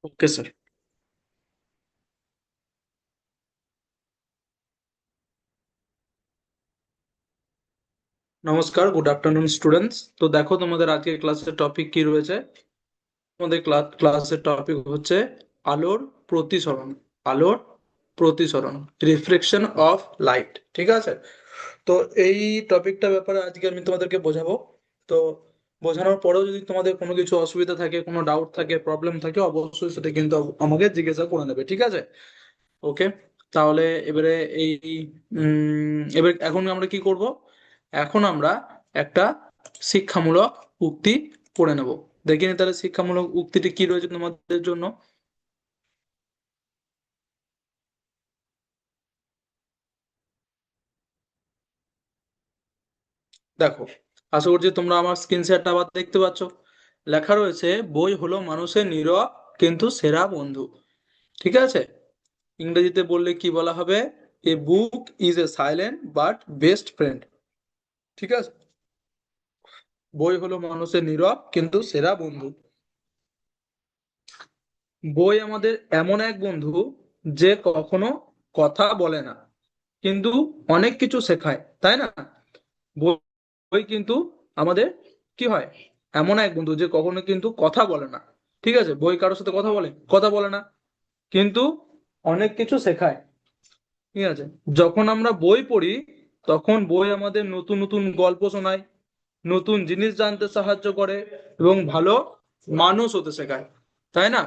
Okay sir. নমস্কার, good afternoon students. তো দেখো, তোমাদের আজকের ক্লাসের টপিক কি রয়েছে? তোমাদের ক্লাসের টপিক হচ্ছে আলোর প্রতিসরণ। আলোর প্রতিসরণ, রিফ্লেকশন অফ লাইট। ঠিক আছে? তো এই টপিকটার ব্যাপারে আজকে আমি তোমাদেরকে বোঝাবো। তো বোঝানোর পরেও যদি তোমাদের কোনো কিছু অসুবিধা থাকে, কোনো ডাউট থাকে, প্রবলেম থাকে, অবশ্যই সেটা কিন্তু আমাকে জিজ্ঞাসা করে নেবে। ঠিক আছে? ওকে। তাহলে এবারে এই এবার এখন আমরা কি করব? এখন আমরা একটা শিক্ষামূলক উক্তি পড়ে নেব। দেখিনি তাহলে শিক্ষামূলক উক্তিটি কি রয়েছে তোমাদের জন্য। দেখো, আশা করছি তোমরা আমার স্ক্রিন শেয়ারটা আবার দেখতে পাচ্ছ। লেখা রয়েছে, বই হলো মানুষের নীরব কিন্তু সেরা বন্ধু। ঠিক আছে? ইংরেজিতে বললে কি বলা হবে? A book is a silent but best friend. ঠিক আছে? বই হলো মানুষের নীরব কিন্তু সেরা বন্ধু। বই আমাদের এমন এক বন্ধু যে কখনো কথা বলে না, কিন্তু অনেক কিছু শেখায়, তাই না? বই বই কিন্তু আমাদের কি হয়? এমন এক বন্ধু যে কখনো কিন্তু কথা বলে না। ঠিক আছে? বই কারোর সাথে কথা বলে না, কিন্তু অনেক কিছু শেখায়। ঠিক আছে? যখন আমরা বই পড়ি, তখন বই আমাদের নতুন নতুন গল্প শোনায়, নতুন জিনিস জানতে সাহায্য করে, এবং ভালো মানুষ হতে শেখায়, তাই না?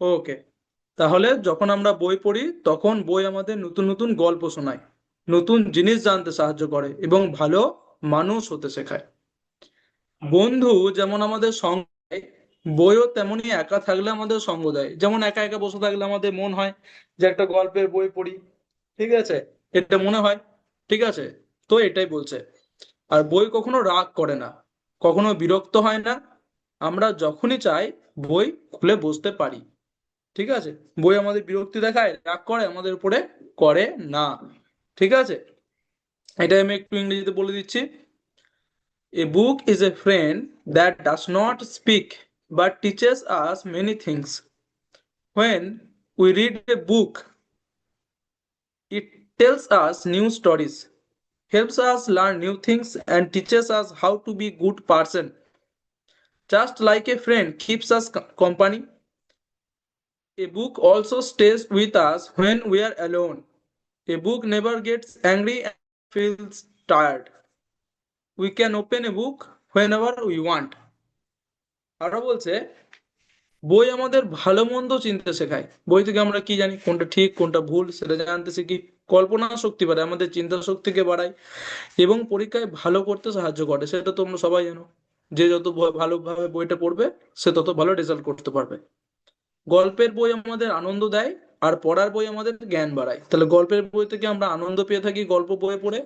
ওকে। তাহলে যখন আমরা বই পড়ি, তখন বই আমাদের নতুন নতুন গল্প শোনায়, নতুন জিনিস জানতে সাহায্য করে, এবং ভালো মানুষ হতে শেখায়। বন্ধু যেমন আমাদের সঙ্গ দেয়, বইও তেমনি একা থাকলে আমাদের সঙ্গ দেয়। যেমন একা একা বসে থাকলে আমাদের মন হয় যে একটা গল্পের বই পড়ি। ঠিক আছে? এটা মনে হয়। ঠিক আছে? তো এটাই বলছে। আর বই কখনো রাগ করে না, কখনো বিরক্ত হয় না। আমরা যখনই চাই বই খুলে বসতে পারি। ঠিক আছে? বই আমাদের বিরক্তি দেখায়, রাগ করে আমাদের উপরে? করে না। ঠিক আছে? এটা আমি একটু ইংরেজিতে বলে দিচ্ছি। A book is a friend that does not speak but teaches us many things. When we read a book, it tells us new stories, helps us learn new things, and teaches us how to be good person. Just like a friend keeps us company, a book also stays with us when we are alone. A book never gets angry and feels tired. We can open a book whenever we want. আরো বলছে, বই আমাদের ভালো মন্দ চিনতে শেখায়। বই থেকে আমরা কি জানি, কোনটা ঠিক কোনটা ভুল সেটা জানতে শিখি। কল্পনা শক্তি বাড়ায়, আমাদের চিন্তা শক্তিকে বাড়ায়, এবং পরীক্ষায় ভালো করতে সাহায্য করে। সেটা তোমরা সবাই জানো। যে যত ভালোভাবে বইটা পড়বে, সে তত ভালো রেজাল্ট করতে পারবে। গল্পের বই আমাদের আনন্দ দেয়, আর পড়ার বই আমাদের জ্ঞান বাড়ায়। তাহলে গল্পের বই থেকে আমরা আনন্দ পেয়ে থাকি গল্প বই পড়ে,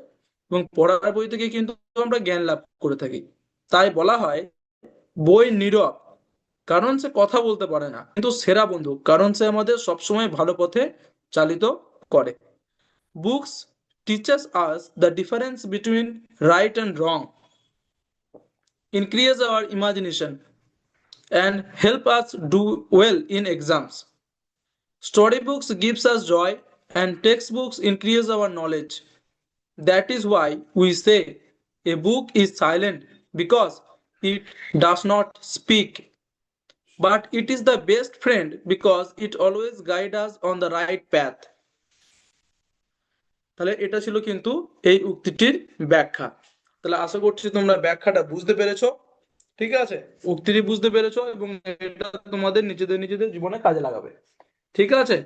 এবং পড়ার বই থেকে কিন্তু আমরা জ্ঞান লাভ করে থাকি। তাই বলা হয়, বই নীরব কারণ সে কথা বলতে পারে না, কিন্তু সেরা বন্ধু কারণ সে আমাদের সবসময় ভালো পথে চালিত করে। Books teachers us the difference between right and wrong, increase our imagination, and help us do well in exams. Storybooks gives us joy, and textbooks increase our knowledge. That is why we say a book is silent because it does not speak, but it is the best friend because it always guides us on the right path. তাহলে এটা ছিল কিন্তু এই উক্তিটির ব্যাখ্যা। তাহলে আশা করছি তোমরা ব্যাখ্যাটা বুঝতে পেরেছো। ঠিক আছে? উক্তিটি বুঝতে পেরেছো, এবং এটা তোমাদের নিজেদের নিজেদের জীবনে কাজে লাগাবে। ঠিক আছে?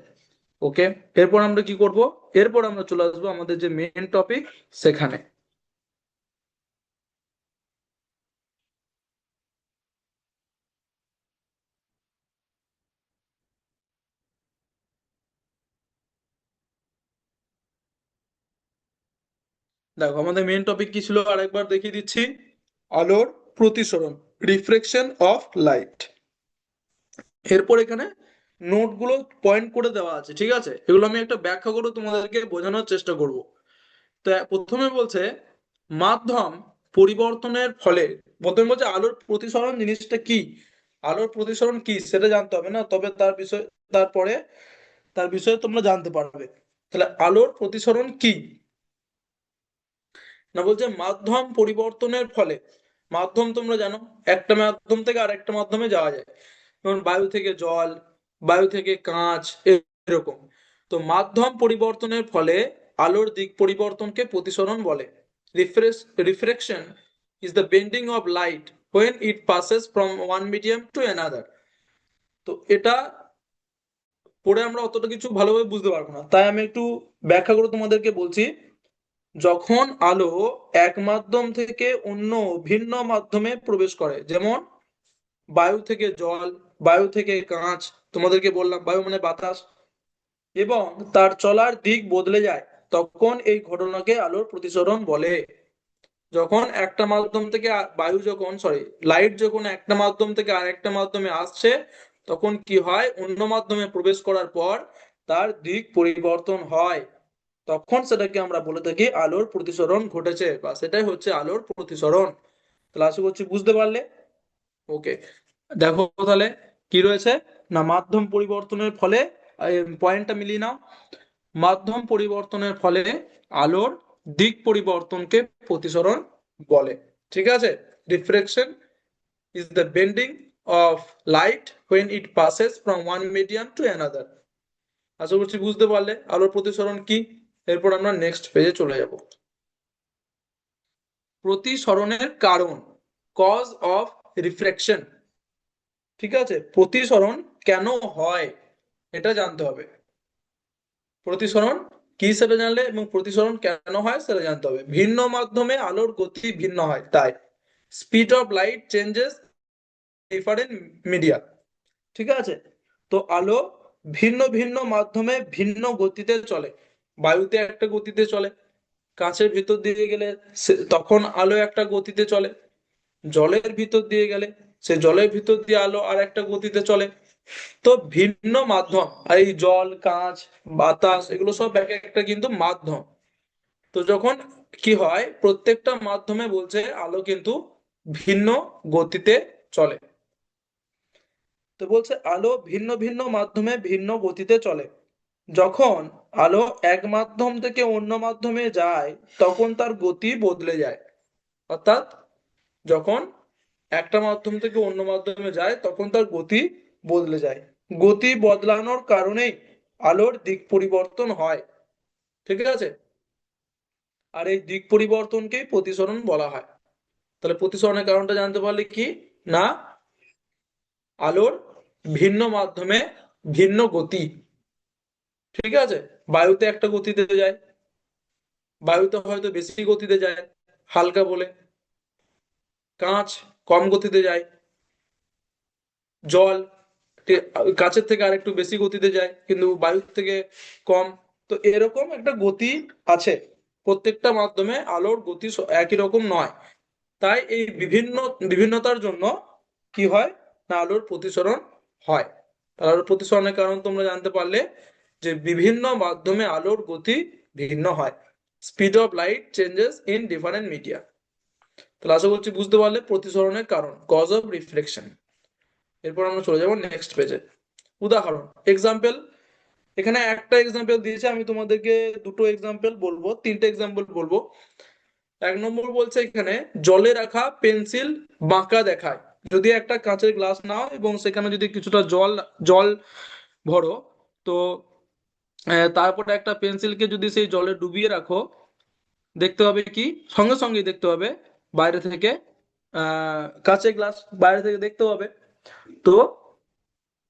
ওকে। এরপর আমরা কি করব? এরপর আমরা চলে আসবো আমাদের যে মেন টপিক, সেখানে। দেখো, আমাদের মেন টপিক কি ছিল আরেকবার দেখিয়ে দিচ্ছি। আলোর প্রতিসরণ, রিফ্লেকশন অফ লাইট। এরপর এখানে নোটগুলো পয়েন্ট করে দেওয়া আছে। ঠিক আছে? এগুলো আমি একটা ব্যাখ্যা করে তোমাদেরকে বোঝানোর চেষ্টা করব। তো প্রথমে বলছে মাধ্যম পরিবর্তনের ফলে, প্রথমে বলছে আলোর প্রতিসরণ জিনিসটা কি, আলোর প্রতিসরণ কি সেটা জানতে হবে না, তবে তার বিষয় তারপরে তার বিষয়ে তোমরা জানতে পারবে। তাহলে আলোর প্রতিসরণ কি না, বলছে মাধ্যম পরিবর্তনের ফলে। মাধ্যম তোমরা জানো, একটা মাধ্যম থেকে আরেকটা মাধ্যমে যাওয়া যায়, যেমন বায়ু থেকে জল, বায়ু থেকে কাঁচ, এরকম। তো মাধ্যম পরিবর্তনের ফলে আলোর দিক পরিবর্তনকে প্রতিসরণ বলে। Refraction is the bending of light when it passes from one medium to another। তো এটা পড়ে আমরা অতটা কিছু ভালোভাবে বুঝতে পারবো না, তাই আমি একটু ব্যাখ্যা করে তোমাদেরকে বলছি। যখন আলো এক মাধ্যম থেকে অন্য ভিন্ন মাধ্যমে প্রবেশ করে, যেমন বায়ু থেকে জল, বায়ু থেকে কাঁচ, তোমাদেরকে বললাম বায়ু মানে বাতাস, এবং তার চলার দিক বদলে যায়, তখন এই ঘটনাকে আলোর প্রতিসরণ বলে। যখন একটা মাধ্যম থেকে বায়ু যখন লাইট যখন একটা মাধ্যম থেকে আরেকটা মাধ্যমে আসছে, তখন কি হয়, অন্য মাধ্যমে প্রবেশ করার পর তার দিক পরিবর্তন হয়, তখন সেটাকে আমরা বলে থাকি আলোর প্রতিসরণ ঘটেছে, বা সেটাই হচ্ছে আলোর প্রতিসরণ। তাহলে আশা করছি বুঝতে পারলে। ওকে, দেখো তাহলে কি রয়েছে না, মাধ্যম পরিবর্তনের ফলে, পয়েন্টটা মিলিয়ে নাও। মাধ্যম পরিবর্তনের ফলে আলোর দিক পরিবর্তনকে প্রতিসরণ বলে। ঠিক আছে, refraction is the bending of light when it passes from one medium to another। আশা করছি বুঝতে পারলে আলোর প্রতিসরণ কি। এরপর আমরা নেক্সট পেজে চলে যাব। প্রতিসরণের কারণ, কজ অফ রিফ্রেকশন। ঠিক আছে, প্রতিসরণ কেন হয় এটা জানতে হবে। প্রতিসরণ কি সেটা জানলে, এবং প্রতিসরণ কেন হয় সেটা জানতে হবে। ভিন্ন মাধ্যমে আলোর গতি ভিন্ন হয়, তাই speed of light changes different media. ঠিক আছে, তো আলো ভিন্ন ভিন্ন মাধ্যমে ভিন্ন গতিতে চলে। বায়ুতে একটা গতিতে চলে, কাঁচের ভিতর দিয়ে গেলে তখন আলো একটা গতিতে চলে, জলের ভিতর দিয়ে গেলে সে জলের ভিতর দিয়ে আলো আর একটা গতিতে চলে। তো ভিন্ন মাধ্যম, আর এই জল, কাঁচ, বাতাস, এগুলো সব এক একটা কিন্তু মাধ্যম। তো যখন কি হয়, প্রত্যেকটা মাধ্যমে বলছে আলো কিন্তু ভিন্ন গতিতে চলে। তো বলছে আলো ভিন্ন ভিন্ন মাধ্যমে ভিন্ন গতিতে চলে। যখন আলো এক মাধ্যম থেকে অন্য মাধ্যমে যায়, তখন তার গতি বদলে যায়। অর্থাৎ যখন একটা মাধ্যম থেকে অন্য মাধ্যমে যায়, তখন তার গতি বদলে যায়। গতি বদলানোর কারণেই আলোর দিক পরিবর্তন হয়। ঠিক আছে, আর এই দিক পরিবর্তনকেই প্রতিসরণ বলা হয়। তাহলে প্রতিসরণের কারণটা জানতে পারলে কি না, আলোর ভিন্ন মাধ্যমে ভিন্ন গতি। ঠিক আছে, বায়ুতে একটা গতিতে যায়, বায়ুতে হয়তো বেশি গতিতে যায় হালকা বলে, কাঁচ কম গতিতে যায়, জল কাঁচের থেকে আরেকটু বেশি গতিতে যায় কিন্তু বায়ুর থেকে কম। তো এরকম একটা গতি আছে, প্রত্যেকটা মাধ্যমে আলোর গতি একই রকম নয়। তাই এই বিভিন্নতার জন্য কি হয় না, আলোর প্রতিসরণ হয়। আলোর প্রতিসরণের কারণ তোমরা জানতে পারলে যে বিভিন্ন মাধ্যমে আলোর গতি ভিন্ন হয়, speed of light changes in different media. তাহলে আশা করছি বুঝতে পারলে প্রতিসরণের কারণ, কজ অফ রিফ্লেকশন। এরপর আমরা চলে যাব নেক্সট পেজে। উদাহরণ, এক্সাম্পল। এখানে একটা এক্সাম্পল দিয়েছে, আমি তোমাদেরকে দুটো এক্সাম্পল বলবো, তিনটে এক্সাম্পল বলবো। এক নম্বর বলছে এখানে জলে রাখা পেন্সিল বাঁকা দেখায়। যদি একটা কাঁচের গ্লাস নাও এবং সেখানে যদি কিছুটা জল জল ভরো, তো তারপরে একটা পেন্সিলকে যদি সেই জলে ডুবিয়ে রাখো, দেখতে হবে কি, সঙ্গে সঙ্গে দেখতে হবে বাইরে থেকে, কাঁচের গ্লাস বাইরে থেকে দেখতে হবে, তো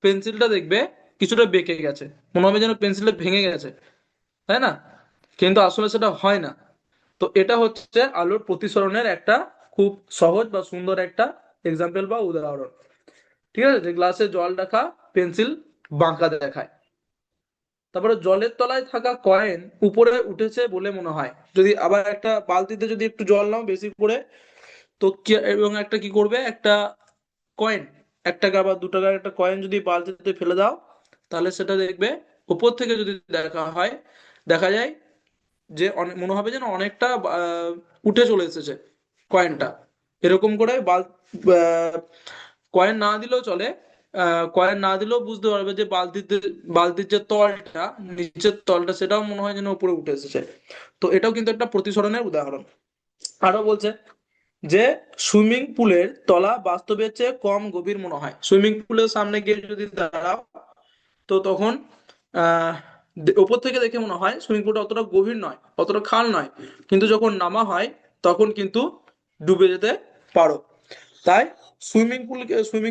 পেন্সিলটা দেখবে কিছুটা বেঁকে গেছে, মনে হবে যেন পেন্সিলটা ভেঙে গেছে, তাই না? কিন্তু আসলে সেটা হয় না। তো এটা হচ্ছে আলোর প্রতিসরণের একটা খুব সহজ বা সুন্দর একটা এক্সাম্পল বা উদাহরণ। ঠিক আছে, যে গ্লাসে জল রাখা পেন্সিল বাঁকা দেখায়। তারপরে জলের তলায় থাকা কয়েন উপরে উঠেছে বলে মনে হয়। যদি আবার একটা বালতিতে যদি একটু জল নাও বেশি করে, তো এবং একটা কি করবে, একটা কয়েন, 1 টাকা বা 2 টাকার একটা কয়েন যদি বালতিতে ফেলে দাও, তাহলে সেটা দেখবে উপর থেকে যদি দেখা হয়, দেখা যায় যে মনে হবে যেন অনেকটা উঠে চলে এসেছে কয়েনটা, এরকম করে কয়েন না দিলেও চলে। কয়েন না দিলেও বুঝতে পারবে যে বালতির যে তলটা, নিচের তলটা, সেটাও মনে হয় যেন উপরে উঠে এসেছে। তো এটাও কিন্তু একটা প্রতিসরণের উদাহরণ। আরো বলছে যে সুইমিং পুলের তলা বাস্তবের চেয়ে কম গভীর মনে হয়। সুইমিং পুলের সামনে গিয়ে যদি দাঁড়াও, তো তখন আহ ওপর থেকে দেখে মনে হয় সুইমিং পুলটা অতটা গভীর নয়, অতটা খাল নয়, কিন্তু যখন নামা হয় তখন কিন্তু ডুবে যেতে পারো। তাই সুইমিং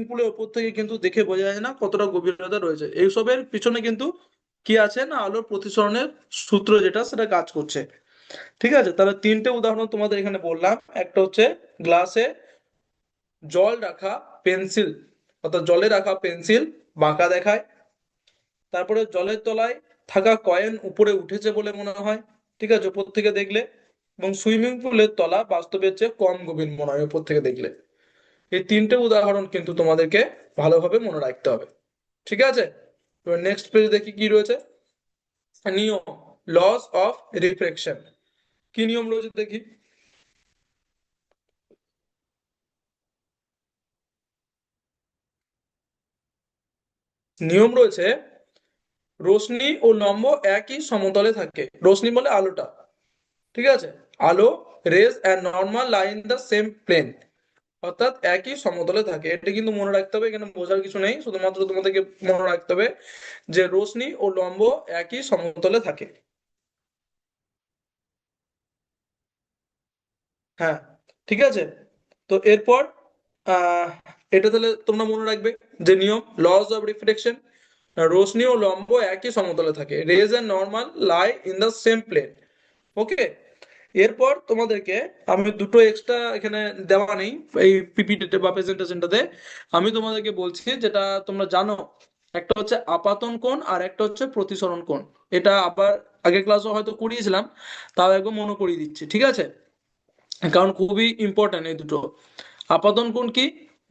পুলের ওপর থেকে কিন্তু দেখে বোঝা যায় না কতটা গভীরতা রয়েছে। এইসবের পিছনে কিন্তু কি আছে না, আলোর প্রতিসরণের সূত্র যেটা, সেটা কাজ করছে। ঠিক আছে, তাহলে তিনটে উদাহরণ তোমাদের এখানে বললাম। একটা হচ্ছে গ্লাসে জল রাখা পেন্সিল, অর্থাৎ জলে রাখা পেন্সিল বাঁকা দেখায়। তারপরে জলের তলায় থাকা কয়েন উপরে উঠেছে বলে মনে হয়, ঠিক আছে, উপর থেকে দেখলে। এবং সুইমিং পুলের তলা বাস্তবের চেয়ে কম গভীর মনে হয় উপর থেকে দেখলে। এই তিনটে উদাহরণ কিন্তু তোমাদেরকে ভালোভাবে মনে রাখতে হবে। ঠিক আছে, এবার নেক্সট পেজে দেখি কি রয়েছে। নিয়ম, লস অফ রিফ্লেকশন। কি নিয়ম রয়েছে দেখি। নিয়ম রয়েছে, রশ্মি ও লম্ব একই সমতলে থাকে। রশ্মি বলে আলোটা, ঠিক আছে। আলো, rays and normal line the same plane, অর্থাৎ একই সমতলে থাকে। এটা কিন্তু মনে রাখতে হবে, এখানে বোঝার কিছু নেই, শুধুমাত্র তোমাদেরকে মনে রাখতে হবে যে রশ্মি ও লম্ব একই সমতলে থাকে। হ্যাঁ, ঠিক আছে। তো এরপর আহ এটা তাহলে তোমরা মনে রাখবে যে নিয়ম, লস অফ রিফ্লেকশন, রশ্মি ও লম্ব একই সমতলে থাকে, rays and normal lie in the same plane. Okay, এরপর তোমাদেরকে আমি দুটো এক্সট্রা এখানে দেওয়া নেই এই পিপিটিতে বা প্রেজেন্টেশনটাতে, আমি তোমাদেরকে বলছি যেটা তোমরা জানো। একটা হচ্ছে আপাতন কোণ আর একটা হচ্ছে প্রতিসরণ কোণ। এটা আবার আগের ক্লাসও হয়তো করিয়েছিলাম, তাও একবার মনে করিয়ে দিচ্ছি, ঠিক আছে, কারণ খুবই ইম্পর্ট্যান্ট এই দুটো। আপাতন কোণ কি,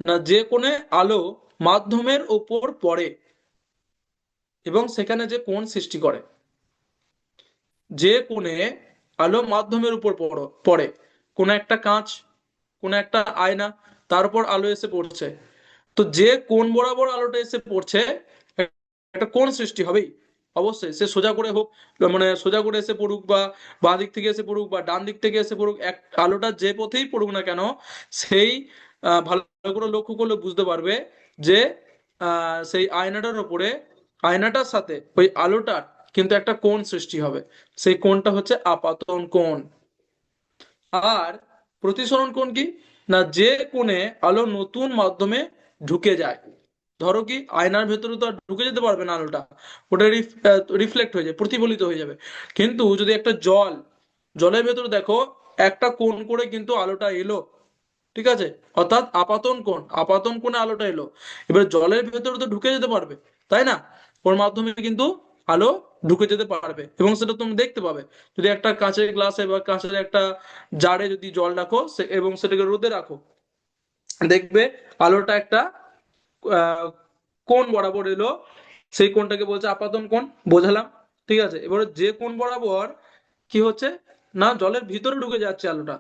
না যে কোণে আলো মাধ্যমের উপর পড়ে এবং সেখানে যে কোণ সৃষ্টি করে। যে কোণে আলো মাধ্যমের উপর পড়ে, কোন একটা কাঁচ, কোন একটা আয়না, তার উপর আলো এসে পড়ছে, তো যে কোণ বরাবর আলোটা এসে পড়ছে, একটা কোণ সৃষ্টি হবেই। অবশ্যই সে সোজা করে হোক, মানে সোজা করে এসে পড়ুক, বা বাঁ দিক থেকে এসে পড়ুক, বা ডান দিক থেকে এসে পড়ুক, এক আলোটা যে পথেই পড়ুক না কেন, সেই ভালো করে লক্ষ্য করলে বুঝতে পারবে যে সেই আয়নাটার উপরে, আয়নাটার সাথে ওই আলোটার কিন্তু একটা কোণ সৃষ্টি হবে। সেই কোণটা হচ্ছে আপাতন কোণ। আর প্রতিসরণ কোণ কি, না যে কোণে আলো নতুন মাধ্যমে ঢুকে যায়। ধরো কি আয়নার ভেতরে তো আর ঢুকে যেতে পারবে না আলোটা, ওটা রিফ্লেক্ট হয়ে যাবে, প্রতিফলিত হয়ে যাবে। কিন্তু যদি একটা জলের ভেতরে দেখো, একটা কোণ করে কিন্তু আলোটা এলো, ঠিক আছে, অর্থাৎ আপাতন কোণে আলোটা এলো। এবার জলের ভেতরে তো ঢুকে যেতে পারবে, তাই না, ওর মাধ্যমে কিন্তু আলো ঢুকে যেতে পারবে এবং সেটা তুমি দেখতে পাবে। যদি একটা কাঁচের গ্লাসে বা কাঁচের একটা জারে যদি জল রাখো এবং সেটাকে রোদে রাখো, দেখবে আলোটা একটা আহ, কোণ বরাবর এলো, সেই কোণটাকে বলছে আপাতন কোণ, বোঝালাম। ঠিক আছে, এবারে যে কোণ বরাবর কি হচ্ছে, না জলের ভিতরে ঢুকে যাচ্ছে আলোটা,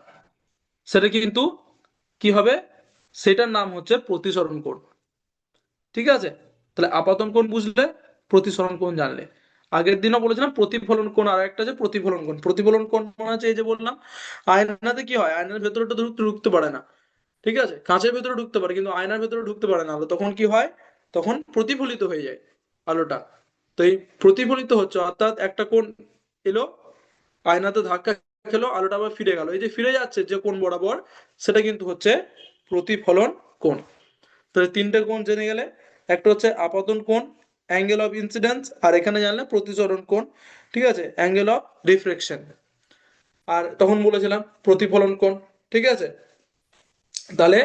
সেটা কিন্তু কি হবে, সেটার নাম হচ্ছে প্রতিসরণ কোণ। ঠিক আছে, তাহলে আপাতন কোণ বুঝলে, প্রতিসরণ কোণ জানলে। আগের দিনও বলেছিলাম প্রতিফলন কোণ, আর একটা যে প্রতিফলন কোণ। প্রতিফলন কোণ মানে হচ্ছে এই যে বললাম, আয়নাতে কি হয়, আয়নার ভেতরে তো ঢুকতে ঢুকতে পারে না, ঠিক আছে, কাঁচের ভেতরে ঢুকতে পারে কিন্তু আয়নার ভেতরে ঢুকতে পারে না আলো, তখন কি হয়, তখন প্রতিফলিত হয়ে যায় আলোটা। তো এই প্রতিফলিত হচ্ছে, অর্থাৎ একটা কোণ এলো, আয়নাতে ধাক্কা খেলো, আলোটা আবার ফিরে গেল, এই যে ফিরে যাচ্ছে যে কোণ বরাবর, সেটা কিন্তু হচ্ছে প্রতিফলন কোণ। তাহলে তিনটে কোণ জেনে গেলে, একটা হচ্ছে আপাতন কোণ, অ্যাঙ্গেল অফ ইনসিডেন্স, আর এখানে জানলে প্রতিসরণ কোণ, ঠিক আছে, অ্যাঙ্গেল অফ রিফ্লেকশন। আর তখন বলেছিলাম প্রতিফলন কোণ। ঠিক আছে, তাহলে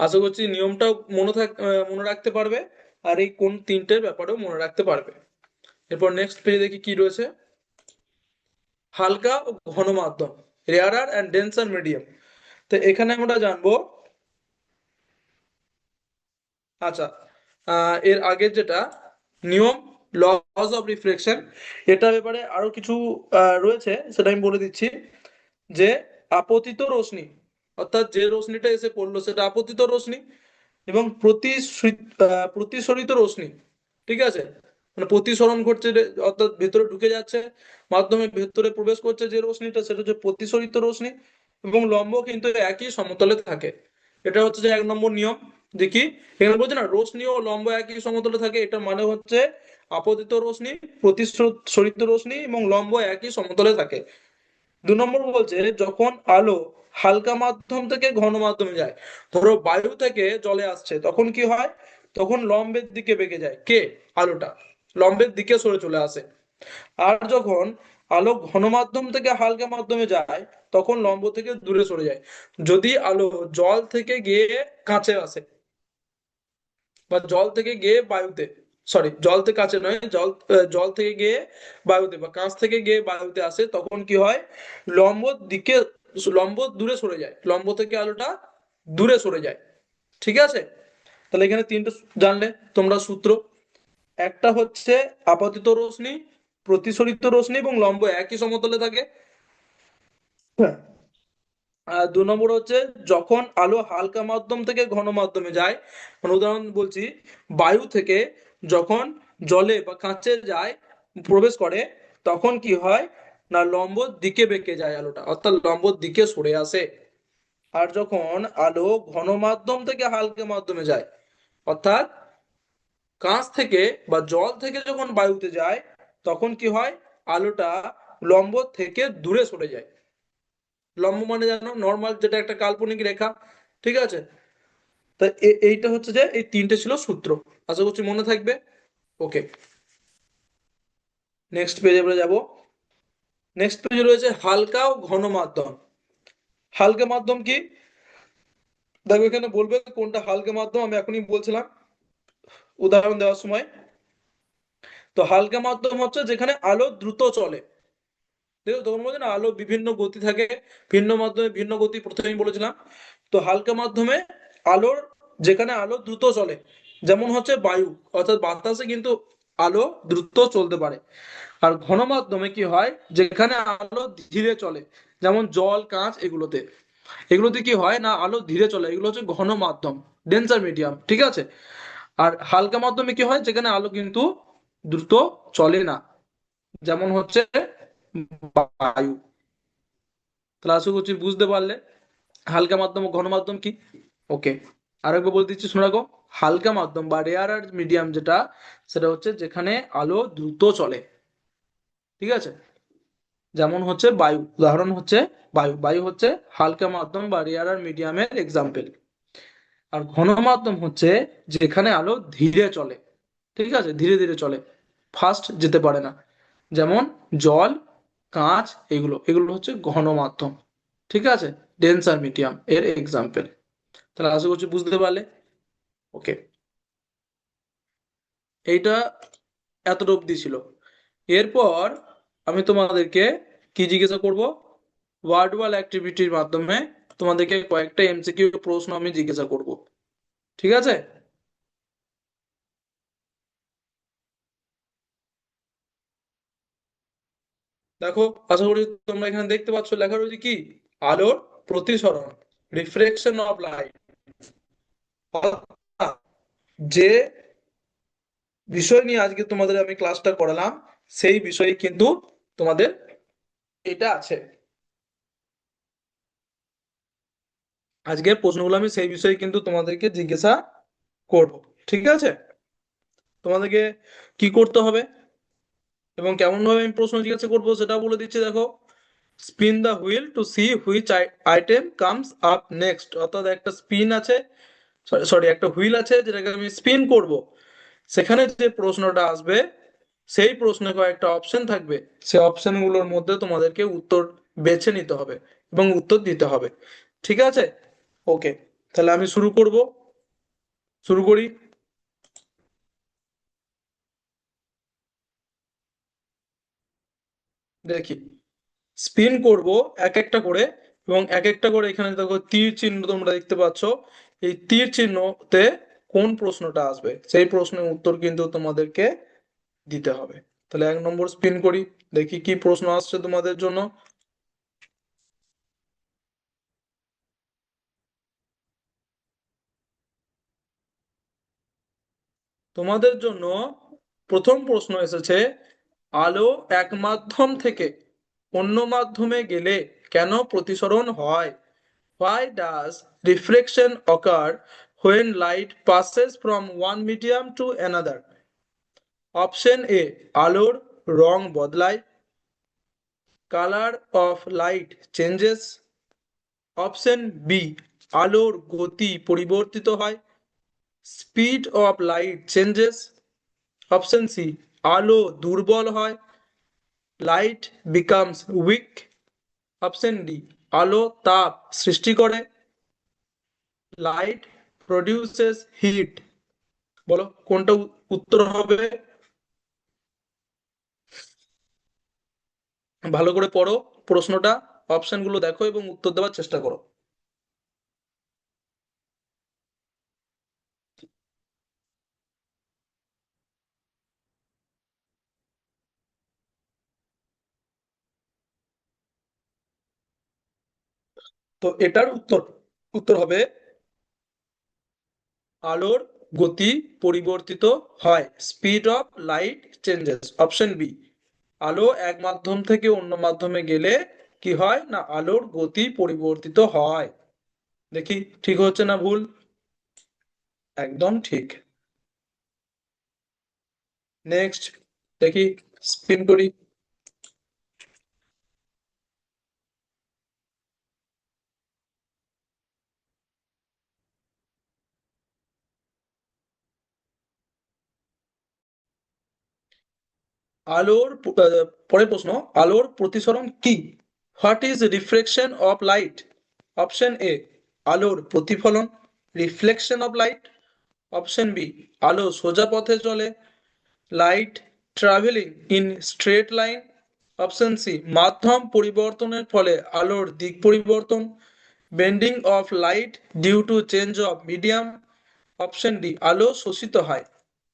আশা করছি নিয়মটাও মনে রাখতে পারবে, আর এই কোন তিনটের ব্যাপারেও মনে রাখতে পারবে। এরপর নেক্সট পেজে দেখি কি রয়েছে। হালকা ও ঘন মাধ্যম, রেয়ারার অ্যান্ড ডেন্সার মিডিয়াম। তো এখানে আমরা জানবো, আচ্ছা, এর আগের যেটা নিয়ম, লস অফ রিফ্লেকশন, এটার ব্যাপারে আরো কিছু রয়েছে, সেটা আমি বলে দিচ্ছি। যে আপতিত রশ্মি, অর্থাৎ যে রশ্মিটা এসে পড়লো সেটা আপতিত রশ্মি, এবং প্রতিসরিত রশ্মি, ঠিক আছে, মানে প্রতিসরণ ঘটছে অর্থাৎ ভেতরে ঢুকে যাচ্ছে, মাধ্যমে ভেতরে প্রবেশ করছে যে রশ্মিটা, সেটা হচ্ছে প্রতিসরিত রশ্মি, এবং লম্ব কিন্তু একই সমতলে থাকে। এটা হচ্ছে যে 1 নম্বর নিয়ম। দেখি, এখানে বলছে না রশ্মি ও লম্ব একই সমতলে থাকে, এটা মানে হচ্ছে আপতিত রশ্মি, প্রতিসরিত রশ্মি এবং লম্ব একই সমতলে থাকে। 2 নম্বর বলছে যখন আলো হালকা মাধ্যম থেকে ঘন মাধ্যমে যায়, ধরো বায়ু থেকে জলে আসছে, তখন কি হয়, তখন লম্বের দিকে বেঁকে যায়, কে, আলোটা লম্বের দিকে সরে চলে আসে। আর যখন আলো ঘন মাধ্যম থেকে হালকা মাধ্যমে যায়, তখন লম্ব থেকে দূরে সরে যায়। যদি আলো জল থেকে গিয়ে কাছে আসে, বা জল থেকে গিয়ে বায়ুতে, সরি জল থেকে কাছে নয়, জল থেকে গিয়ে বায়ুতে বা কাঁচ থেকে গিয়ে বায়ুতে আসে, তখন কি হয়, লম্ব দিকে, লম্ব দূরে সরে যায়, লম্ব থেকে আলোটা দূরে সরে যায়। ঠিক আছে, তাহলে এখানে তিনটে জানলে তোমরা সূত্র। একটা হচ্ছে আপতিত রশ্মি, প্রতিসরিত রশ্মি এবং লম্ব একই সমতলে থাকে। হ্যাঁ। আর 2 নম্বর হচ্ছে যখন আলো হালকা মাধ্যম থেকে ঘন মাধ্যমে যায়, মানে উদাহরণ বলছি, বায়ু থেকে যখন জলে বা কাঁচে যায়, প্রবেশ করে, তখন কি হয় না লম্ব দিকে বেঁকে যায় আলোটা, অর্থাৎ লম্ব দিকে সরে আসে। আর যখন আলো ঘন মাধ্যম থেকে হালকা মাধ্যমে যায়, অর্থাৎ কাঁচ থেকে বা জল থেকে যখন বায়ুতে যায়, তখন কি হয়, আলোটা লম্ব থেকে দূরে সরে যায়। লম্ব মানে জানো নর্মাল, যেটা একটা কাল্পনিক রেখা, ঠিক আছে। তা এইটা হচ্ছে যে এই তিনটে ছিল সূত্র, আশা করছি মনে থাকবে। ওকে, নেক্সট পেজে আমরা যাব। নেক্সট পেজে রয়েছে হালকা ও ঘন মাধ্যম। হালকা মাধ্যম কি, দেখো এখানে বলবে কোনটা হালকা মাধ্যম, আমি এখনই বলছিলাম উদাহরণ দেওয়ার সময়। তো হালকা মাধ্যম হচ্ছে যেখানে আলো দ্রুত চলে। দেখো তখন বলছে না আলো বিভিন্ন গতি থাকে, ভিন্ন মাধ্যমে ভিন্ন গতি, প্রথমেই বলেছিলাম। তো হালকা মাধ্যমে আলোর, যেখানে আলো দ্রুত চলে, যেমন হচ্ছে বায়ু, অর্থাৎ বাতাসে কিন্তু আলো দ্রুত চলতে পারে। আর ঘন মাধ্যমে কি হয়, যেখানে আলো ধীরে চলে, যেমন জল, কাঁচ, এগুলোতে, এগুলোতে কি হয় না আলো ধীরে চলে, এগুলো হচ্ছে ঘন মাধ্যম, ডেন্সার মিডিয়াম, ঠিক আছে। আর হালকা মাধ্যমে কি হয়, যেখানে আলো কিন্তু দ্রুত চলে না, যেমন হচ্ছে বায়ু। তাহলে আশা করছি বুঝতে পারলে হালকা মাধ্যম ও ঘন মাধ্যম কি। ওকে, আরেকবার বলে দিচ্ছি শোনা গো। হালকা মাধ্যম বা রেয়ার আর মিডিয়াম যেটা, সেটা হচ্ছে যেখানে আলো দ্রুত চলে, ঠিক আছে, যেমন হচ্ছে বায়ু, উদাহরণ হচ্ছে বায়ু, বায়ু হচ্ছে হালকা মাধ্যম বা রেয়ার আর মিডিয়ামের এক্সাম্পল। আর ঘন মাধ্যম হচ্ছে যেখানে আলো ধীরে চলে, ঠিক আছে, ধীরে ধীরে চলে, ফাস্ট যেতে পারে না, যেমন জল, কাঁচ, এগুলো এগুলো হচ্ছে ঘন মাধ্যম, ঠিক আছে, ডেন্সার মিডিয়াম এর এক্সাম্পল। তাহলে আশা করছি বুঝতে পারলে। ওকে, এইটা এতটা অব্দি ছিল। এরপর আমি তোমাদেরকে কি জিজ্ঞাসা করব, ওয়ার্ড ওয়াল অ্যাক্টিভিটির মাধ্যমে তোমাদেরকে কয়েকটা এমসিকিউ প্রশ্ন আমি জিজ্ঞাসা করব, ঠিক আছে। দেখো, আশা করি তোমরা এখানে দেখতে পাচ্ছ লেখা রয়েছে কি, আলোর প্রতিসরণ, রিফ্লেকশন অফ লাইট। যে বিষয় নিয়ে আজকে তোমাদের আমি ক্লাসটা করালাম, সেই বিষয়ে কিন্তু তোমাদের এটা আছে, আজকের প্রশ্নগুলো আমি সেই বিষয়ে কিন্তু তোমাদেরকে জিজ্ঞাসা করব, ঠিক আছে। তোমাদেরকে কি করতে হবে এবং কেমন ভাবে আমি প্রশ্ন জিজ্ঞাসা করবো সেটা বলে দিচ্ছি, দেখো। Spin the wheel to see which item comes up next, অর্থাৎ একটা স্পিন আছে, সরি একটা হুইল আছে যেটাকে আমি স্পিন করব, সেখানে যে প্রশ্নটা আসবে, সেই প্রশ্নে কয়েকটা অপশন থাকবে, সেই অপশনগুলোর মধ্যে তোমাদেরকে উত্তর বেছে নিতে হবে এবং উত্তর দিতে হবে, ঠিক আছে। ওকে, তাহলে আমি শুরু করব, শুরু করি। দেখি, স্পিন করব এক একটা করে, এবং এক একটা করে এখানে দেখো তীর চিহ্ন তোমরা দেখতে পাচ্ছ, এই তীর চিহ্নতে কোন প্রশ্নটা আসবে সেই প্রশ্নের উত্তর কিন্তু তোমাদেরকে দিতে হবে। তাহলে 1 নম্বর স্পিন করি, দেখি কি প্রশ্ন আসছে তোমাদের জন্য। তোমাদের জন্য প্রথম প্রশ্ন এসেছে, আলো এক মাধ্যম থেকে অন্য মাধ্যমে গেলে কেন প্রতিসরণ হয়? Why does refraction occur when light passes from one medium to another? Option A, আলোর রং বদলায়, colour of light changes. Option B, আলোর গতি পরিবর্তিত হয়, speed of light changes. Option C, আলো দুর্বল হয়, light becomes weak. Option D, আলো তাপ সৃষ্টি করে, লাইট প্রডিউসেস হিট। বলো কোনটা উত্তর হবে? ভালো করে পড়ো প্রশ্নটা, অপশনগুলো দেখো এবং উত্তর দেওয়ার চেষ্টা করো। তো এটার উত্তর উত্তর হবে, আলোর গতি পরিবর্তিত হয়, speed of light changes. Option B, আলো এক মাধ্যম থেকে অন্য মাধ্যমে গেলে কি হয় না, আলোর গতি পরিবর্তিত হয়। দেখি ঠিক হচ্ছে না ভুল? একদম ঠিক। নেক্সট দেখি, স্পিন করি। পরের প্রশ্ন, আলোর প্রতিসরণ কি? What is reflection of light? Option A, আলোর প্রতিফলন, reflection of light. Option B, আলো সোজা পথে চলে, light travelling in straight line. Option C, মাধ্যম পরিবর্তনের ফলে আলোর দিক পরিবর্তন, bending of light due to change of medium. Option D, আলো শোষিত হয়,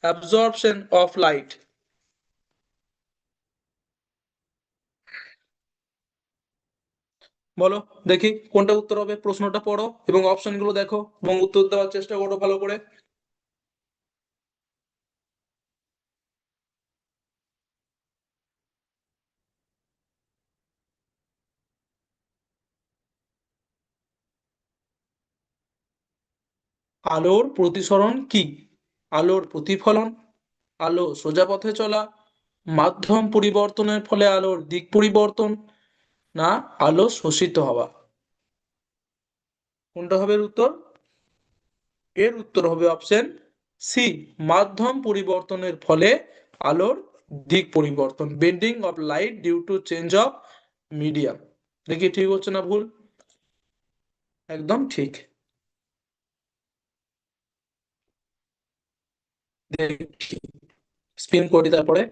অ্যাবজর্পশন অফ লাইট। বলো দেখি কোনটা উত্তর হবে, প্রশ্নটা পড়ো এবং অপশনগুলো দেখো এবং উত্তর দেওয়ার চেষ্টা করো ভালো করে। আলোর প্রতিসরণ কি? আলোর প্রতিফলন, আলো সোজা পথে চলা, মাধ্যম পরিবর্তনের ফলে আলোর দিক পরিবর্তন, না আলো শোষিত হওয়া। কোনটা হবে এর উত্তর? এর উত্তর হবে অপশন সি, মাধ্যম পরিবর্তনের ফলে আলোর দিক পরিবর্তন, bending of light due to change of medium. দেখি ঠিক হচ্ছে না ভুল? একদম ঠিক। দেখি স্পিন করি তারপরে।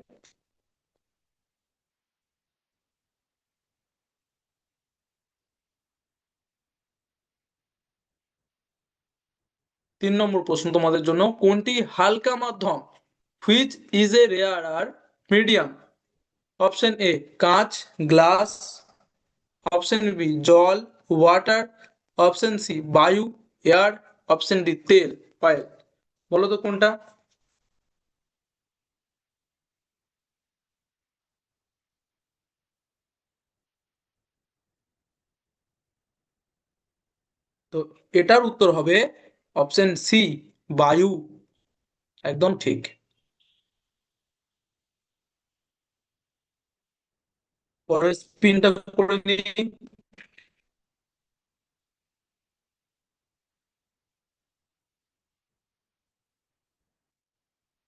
3 নম্বর প্রশ্ন তোমাদের জন্য, কোনটি হালকা মাধ্যম? Which is a rare medium? Option A, কাঁচ, গ্লাস। অপশন বি, জল, ওয়াটার। অপশন সি, বায়ু, এয়ার। অপশন ডি, তেল, অয়েল। বলো তো কোনটা? তো এটার উত্তর হবে অপশন সি, বায়ু। একদম ঠিক। পরের স্পিনটা করে নিই।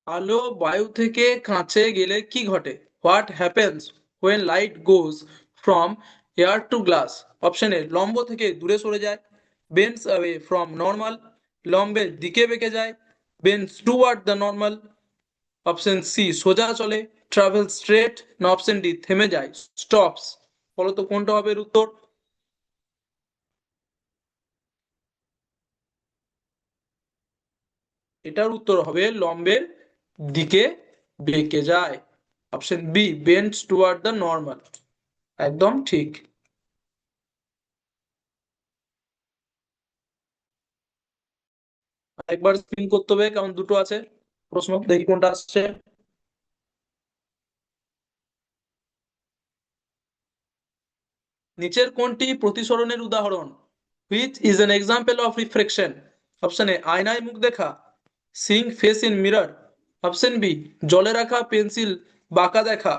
আলো বায়ু থেকে কাঁচে গেলে কি ঘটে? What happens when light goes from air to glass? Option A, লম্ব থেকে দূরে সরে যায়, বেন্স অ্যাওয়ে ফ্রম নর্মাল, লম্বের দিকে বেঁকে যায়, bends toward the normal. Option C, সোজা চলে, ট্রাভেল স্ট্রেট। না অপশন ডি, থেমে যায়, স্টপস। বলো তো কোনটা হবে এর উত্তর? এটার উত্তর হবে লম্বের দিকে বেঁকে যায়। Option B bends toward the normal, একদম ঠিক। একবার স্পিন করতে হবে, কারণ দুটো আছে প্রশ্ন, দেখি কোনটা আসছে। নিচের কোনটি প্রতিসরণের উদাহরণ? Which is an example of reflection? Option A আয়নায় মুখ দেখা, seeing face in mirror. Option B জলে রাখা পেন্সিল বাঁকা দেখা,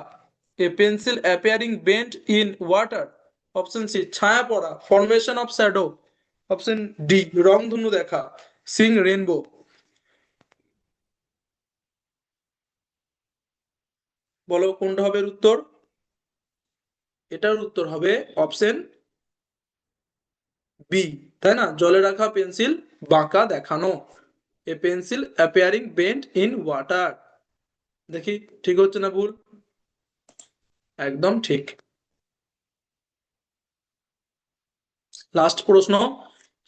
a pencil appearing bent in water. Option C ছায়া পড়া, formation of shadow. Option D রংধনু দেখা, সিং রেনবো। বলো কোনটা হবে এর উত্তর? এটার উত্তর হবে অপশন বি, তাই না? জলে রাখা পেন্সিল বাঁকা দেখানো, এ pencil appearing bent in water. দেখি ঠিক হচ্ছে না ভুল? একদম ঠিক। লাস্ট প্রশ্ন,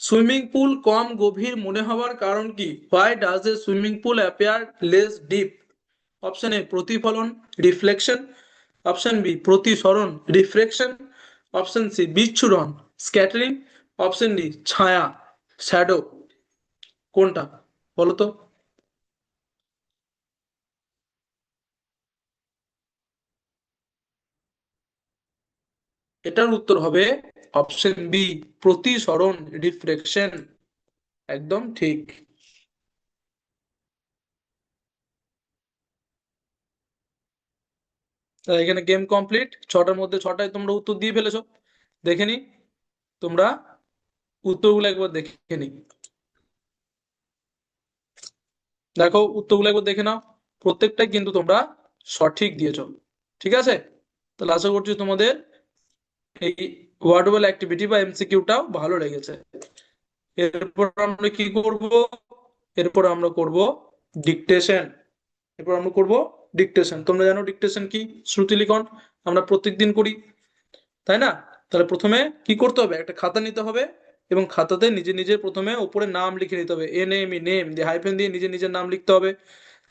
সুইমিং পুল কম গভীর মনে হওয়ার কারণ কি? Why does a swimming pool appear less deep? Option A প্রতিফলন রিফ্লেকশন, অপশন বি প্রতিসরণ রিফ্রেকশন, অপশন সি বিচ্ছুরণ স্ক্যাটারিং, অপশন ডি ছায়া শ্যাডো। কোনটা বলো তো? এটার উত্তর হবে অপশন বি প্রতিসরণ রিফ্রেকশন, একদম ঠিক। তাহলে এখানে গেম কমপ্লিট, ছটার মধ্যে ছটায় তোমরা উত্তর দিয়ে ফেলেছো। দেখে নি তোমরা উত্তরগুলো একবার দেখে নি, দেখো উত্তরগুলো একবার দেখে নাও, প্রত্যেকটাই কিন্তু তোমরা সঠিক দিয়েছো। ঠিক আছে, তাহলে আশা করছি তোমাদের এই ওয়ার্ডওয়াল অ্যাক্টিভিটি বা এমসিকিউটাও ভালো লেগেছে। এরপর আমরা কি করব? এরপর আমরা করব ডিকটেশন। এরপর আমরা করব ডিকটেশন। তোমরা জানো ডিকটেশন কি? শ্রুতি লিখন আমরা প্রত্যেকদিন করি, তাই না? তাহলে প্রথমে কি করতে হবে? একটা খাতা নিতে হবে এবং খাতাতে নিজে নিজে প্রথমে উপরে নাম লিখে নিতে হবে, এন এম ই নেম দিয়ে হাইফেন দিয়ে নিজে নিজের নাম লিখতে হবে।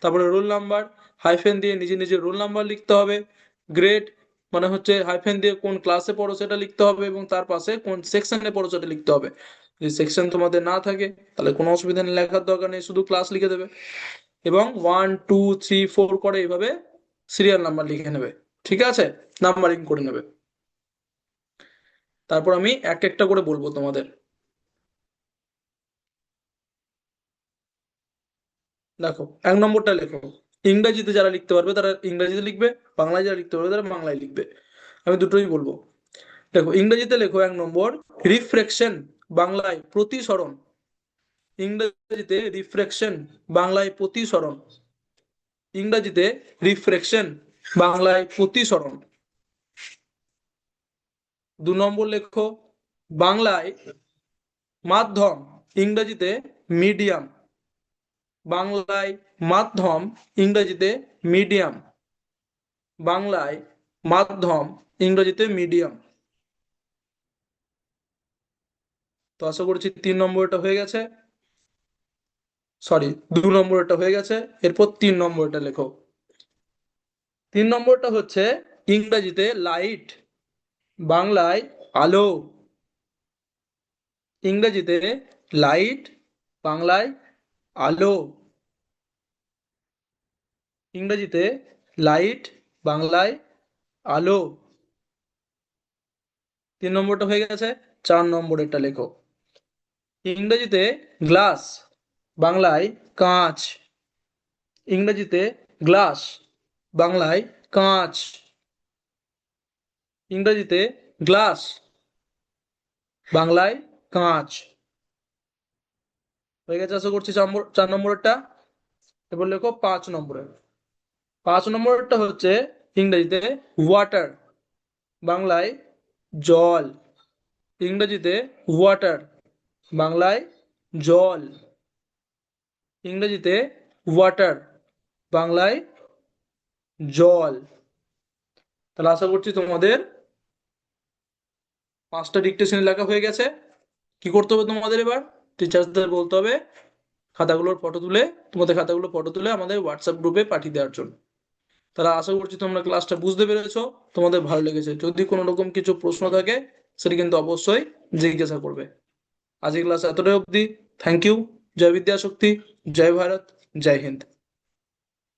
তারপরে রোল নাম্বার হাইফেন দিয়ে নিজে নিজে রোল নাম্বার লিখতে হবে। গ্রেড মানে হচ্ছে হাইফেন দিয়ে কোন ক্লাসে পড়ো সেটা লিখতে হবে এবং তার পাশে কোন সেকশনে পড়ো সেটা লিখতে হবে। যদি সেকশন তোমাদের না থাকে তাহলে কোনো অসুবিধা নেই, লেখার দরকার নেই, শুধু ক্লাস লিখে দেবে। এবং 1 2 3 4 করে এইভাবে সিরিয়াল নাম্বার লিখে নেবে। ঠিক আছে, নাম্বারিং করে নেবে। তারপর আমি এক একটা করে বলবো তোমাদের। দেখো 1 নম্বরটা লেখো। ইংরেজিতে যারা লিখতে পারবে তারা ইংরেজিতে লিখবে, বাংলায় যারা লিখতে পারবে তারা বাংলায় লিখবে। আমি দুটোই বলবো। দেখো ইংরেজিতে লেখো 1 নম্বর রিফ্রেকশন, বাংলায় প্রতিসরণ। ইংরেজিতে রিফ্রেকশন, বাংলায় প্রতিসরণ। ইংরেজিতে রিফ্রেকশন, বাংলায় প্রতিসরণ। 2 নম্বর লেখো বাংলায় মাধ্যম, ইংরেজিতে মিডিয়াম। বাংলায় মাধ্যম, ইংরেজিতে মিডিয়াম। বাংলায় মাধ্যম, ইংরেজিতে মিডিয়াম। তো আশা করছি 3 নম্বরটা হয়ে গেছে, সরি 2 নম্বরটা হয়ে গেছে। এরপর 3 নম্বরটা লেখো। 3 নম্বরটা হচ্ছে ইংরেজিতে লাইট, বাংলায় আলো। ইংরেজিতে লাইট, বাংলায় আলো। ইংরেজিতে লাইট, বাংলায় আলো। 3 নম্বরটা হয়ে গেছে। 4 নম্বরেরটা লেখো। ইংরেজিতে গ্লাস, বাংলায় কাঁচ। ইংরেজিতে গ্লাস, বাংলায় কাঁচ। ইংরেজিতে গ্লাস, বাংলায় কাঁচ। হয়ে গেছে আশা করছি 4 নম্বরটা। এবার লেখো 5 নম্বরে। 5 নম্বরটা হচ্ছে ইংরেজিতে ওয়াটার, বাংলায় জল। ইংরেজিতে ওয়াটার, বাংলায় জল। ইংরেজিতে ওয়াটার, বাংলায় জল। তাহলে আশা করছি তোমাদের 5টা ডিকটেশন লেখা হয়ে গেছে। কি করতে হবে তোমাদের? এবার টিচার্সদের বলতে হবে খাতাগুলোর ফটো তুলে, তোমাদের খাতাগুলো ফটো তুলে আমাদের হোয়াটসঅ্যাপ গ্রুপে পাঠিয়ে দেওয়ার জন্য। তাহলে আশা করছি তোমরা ক্লাসটা বুঝতে পেরেছো, তোমাদের ভালো লেগেছে। যদি কোনো রকম কিছু প্রশ্ন থাকে সেটা কিন্তু অবশ্যই জিজ্ঞাসা করবে। আজকের ক্লাস এতটাই অবধি। Thank you. জয় বিদ্যাশক্তি, জয় ভারত, জয় হিন্দ।